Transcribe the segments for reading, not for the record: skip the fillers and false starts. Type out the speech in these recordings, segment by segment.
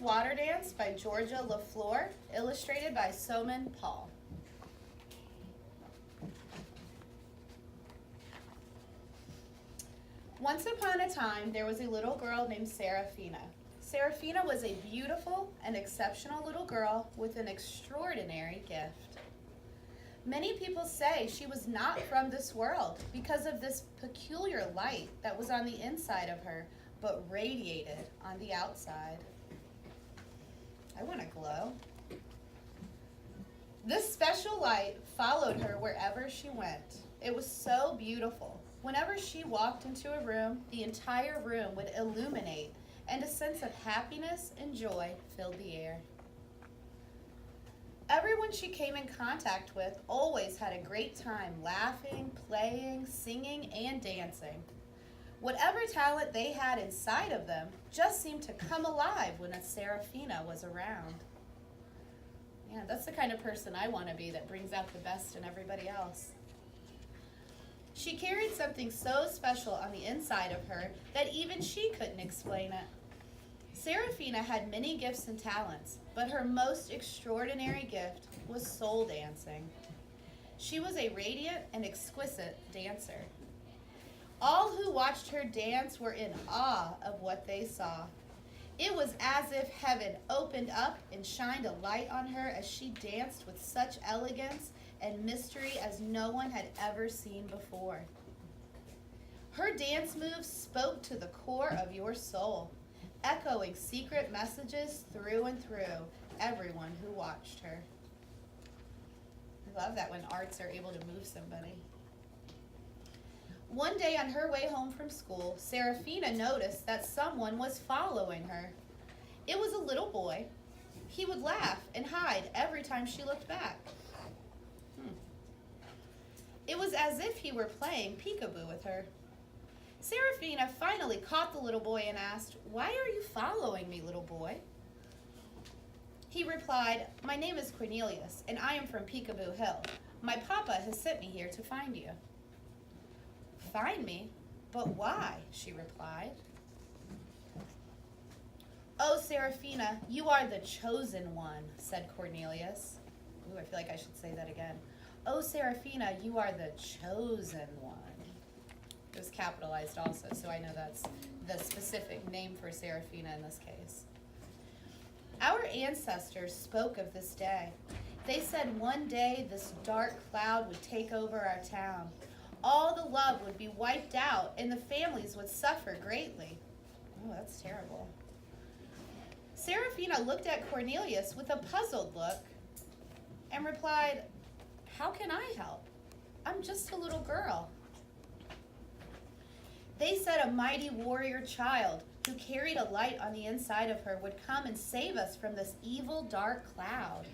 Water Dance by Georgia LaFleur, illustrated by Soman Paul. Once upon a time, there was a little girl named Sarafina. Sarafina was a beautiful and exceptional little girl with an extraordinary gift. Many people say she was not from this world because of this peculiar light that was on the inside of her, but radiated on the outside. I want to glow. This special light followed her wherever she went. It was so beautiful. Whenever she walked into a room, the entire room would illuminate, and a sense of happiness and joy filled the air. Everyone she came in contact with always had a great time laughing, playing, singing, and dancing. Whatever talent they had inside of them just seemed to come alive when a Sarafina was around. Yeah, that's the kind of person I want to be, that brings out the best in everybody else. She carried something so special on the inside of her that even she couldn't explain it. Sarafina had many gifts and talents, but her most extraordinary gift was soul dancing. She was a radiant and exquisite dancer. All who watched her dance were in awe of what they saw. It was as if heaven opened up and shined a light on her as she danced with such elegance and mystery as no one had ever seen before. Her dance moves spoke to the core of your soul, echoing secret messages through and through everyone who watched her. I love that when arts are able to move somebody. One day on her way home from school, Sarafina noticed that someone was following her. It was a little boy. He would laugh and hide every time she looked back. It was as if he were playing peekaboo with her. Sarafina finally caught the little boy and asked, "Why are you following me, little boy?" He replied, "My name is Cornelius, and I am from Peekaboo Hill. My papa has sent me here to find you." "Find me? But why?" she replied. "Oh, Sarafina, you are the chosen one," said Cornelius. Ooh, I feel like I should say that again. "Oh, Sarafina, you are the chosen one." It was capitalized also, so I know that's the specific name for Sarafina in this case. Our ancestors spoke of this day. They said one day this dark cloud would take over our town. All the love would be wiped out, and the families would suffer greatly. Oh, that's terrible. Sarafina looked at Cornelius with a puzzled look and replied, "How can I help? I'm just a little girl." They said a mighty warrior child who carried a light on the inside of her would come and save us from this evil dark cloud.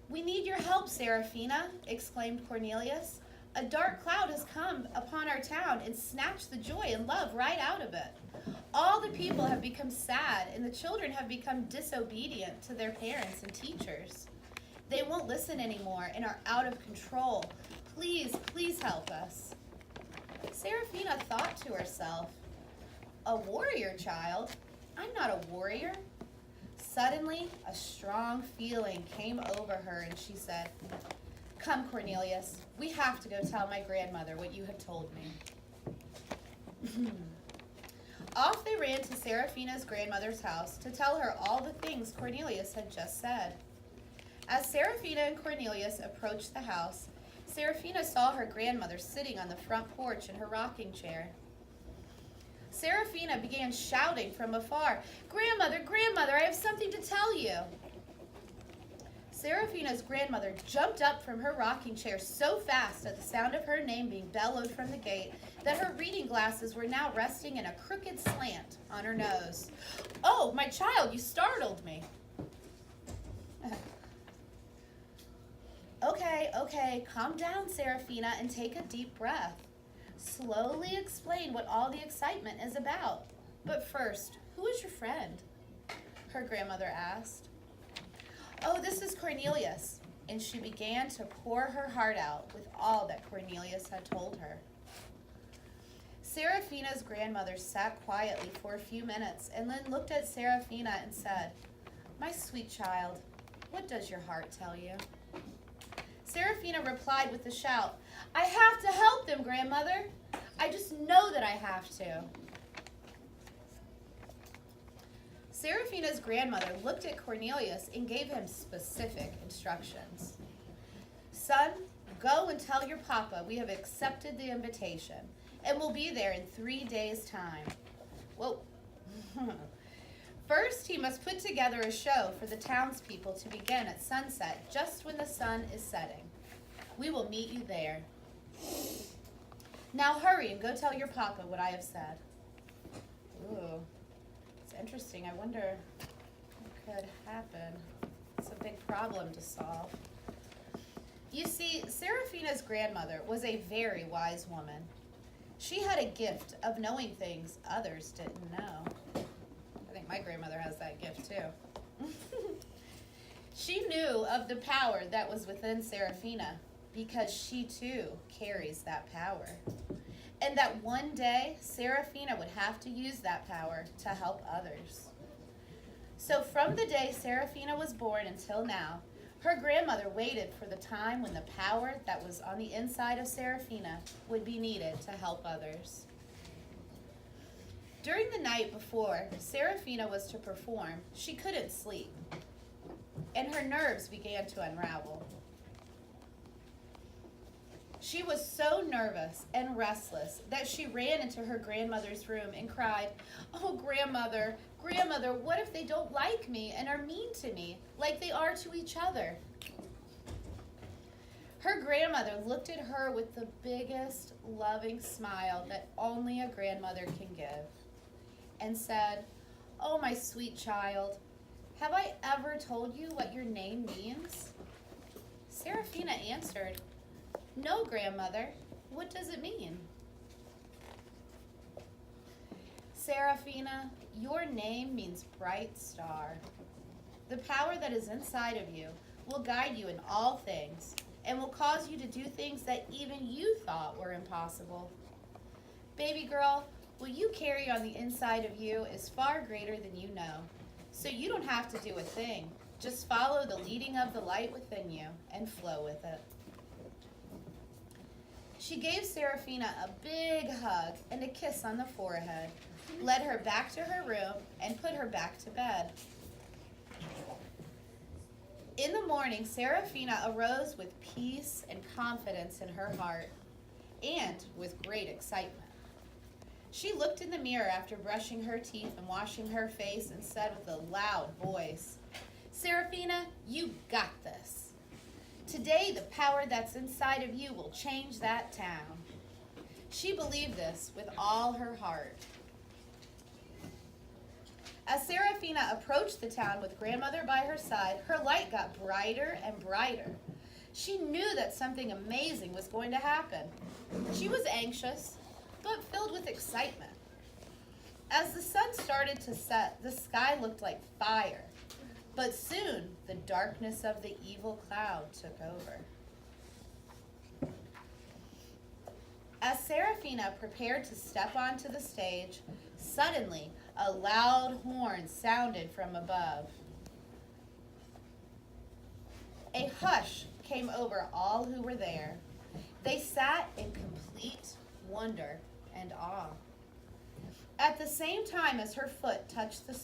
"We need your help, Sarafina," exclaimed Cornelius. "A dark cloud has come upon our town and snatched the joy and love right out of it. All the people have become sad, and the children have become disobedient to their parents and teachers. They won't listen anymore and are out of control. Please, please help us." Sarafina thought to herself, "A warrior child? I'm not a warrior." Suddenly, a strong feeling came over her, and she said, "Come, Cornelius, we have to go tell my grandmother what you have told me." Off they ran to Sarafina's grandmother's house to tell her all the things Cornelius had just said. As Sarafina and Cornelius approached the house, Sarafina saw her grandmother sitting on the front porch in her rocking chair. Sarafina began shouting from afar, "Grandmother, grandmother, I have something to tell you." Sarafina's grandmother jumped up from her rocking chair so fast at the sound of her name being bellowed from the gate that her reading glasses were now resting in a crooked slant on her nose. "Oh, my child, you startled me." Okay, calm down, Sarafina, and take a deep breath. Slowly explain what all the excitement is about. But first, who is your friend? Her grandmother asked. "Oh, this is Cornelius," and she began to pour her heart out with all that Cornelius had told her. Sarafina's grandmother sat quietly for a few minutes and then looked at Sarafina and said, "My sweet child, what does your heart tell you?" Sarafina replied with a shout, "I have to help them, grandmother. I just know that I have to." Sarafina's grandmother looked at Cornelius and gave him specific instructions. "Son, go and tell your papa we have accepted the invitation and will be there in 3 days' time." Whoa. First, he must put together a show for the townspeople to begin at sunset, just when the sun is setting. We will meet you there. Now hurry and go tell your papa what I have said. Ooh, it's interesting. I wonder what could happen. It's a big problem to solve. You see, Sarafina's grandmother was a very wise woman. She had a gift of knowing things others didn't know. I think my grandmother has that gift too. She knew of the power that was within Sarafina because she too carries that power. And that one day, Sarafina would have to use that power to help others. So from the day Sarafina was born until now, her grandmother waited for the time when the power that was on the inside of Sarafina would be needed to help others. During the night before Sarafina was to perform, she couldn't sleep, and her nerves began to unravel. She was so nervous and restless that she ran into her grandmother's room and cried, "Oh, grandmother, grandmother, what if they don't like me and are mean to me like they are to each other?" Her grandmother looked at her with the biggest loving smile that only a grandmother can give and said, "Oh, my sweet child, have I ever told you what your name means?" Sarafina answered, "No, grandmother. What does it mean?" "Sarafina, your name means bright star. The power that is inside of you will guide you in all things and will cause you to do things that even you thought were impossible. Baby girl, what you carry on the inside of you is far greater than you know, so you don't have to do a thing. Just follow the leading of the light within you and flow with it." She gave Sarafina a big hug and a kiss on the forehead, led her back to her room, and put her back to bed. In the morning, Sarafina arose with peace and confidence in her heart, and with great excitement. She looked in the mirror after brushing her teeth and washing her face and said with a loud voice, "Sarafina, you got this. Today, the power that's inside of you will change that town." She believed this with all her heart. As Sarafina approached the town with grandmother by her side, her light got brighter and brighter. She knew that something amazing was going to happen. She was anxious, but filled with excitement. As the sun started to set, the sky looked like fire. But soon, the darkness of the evil cloud took over. As Sarafina prepared to step onto the stage, suddenly a loud horn sounded from above. A hush came over all who were there. They sat in complete wonder and awe. At the same time as her foot touched the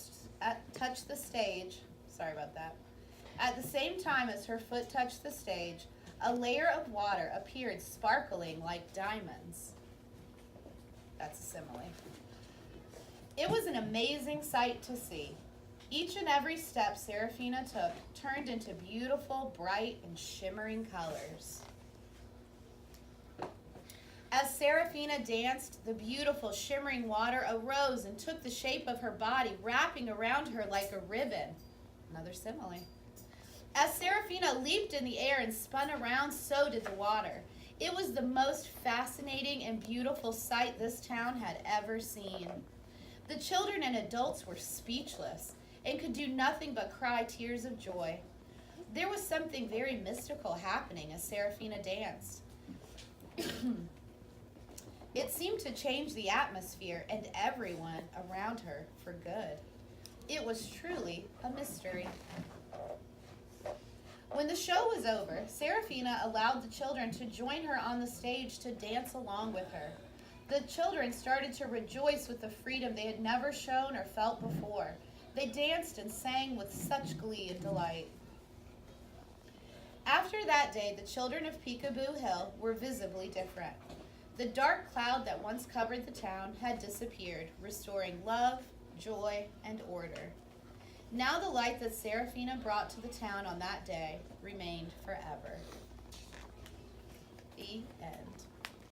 stage, At the same time as her foot touched the stage, a layer of water appeared sparkling like diamonds. That's a simile. It was an amazing sight to see. Each and every step Sarafina took turned into beautiful, bright, and shimmering colors. As Sarafina danced, the beautiful, shimmering water arose and took the shape of her body, wrapping around her like a ribbon. Another simile. As Sarafina leaped in the air and spun around, so did the water. It was the most fascinating and beautiful sight this town had ever seen. The children and adults were speechless and could do nothing but cry tears of joy. There was something very mystical happening as Sarafina danced. It seemed to change the atmosphere and everyone around her for good. It was truly a mystery. When the show was over, Sarafina allowed the children to join her on the stage to dance along with her. The children started to rejoice with the freedom they had never shown or felt before. They danced and sang with such glee and delight. After that day, the children of Peekaboo Hill were visibly different. The dark cloud that once covered the town had disappeared, restoring love, joy, and order. Now the light that Sarafina brought to the town on that day remained forever. The end.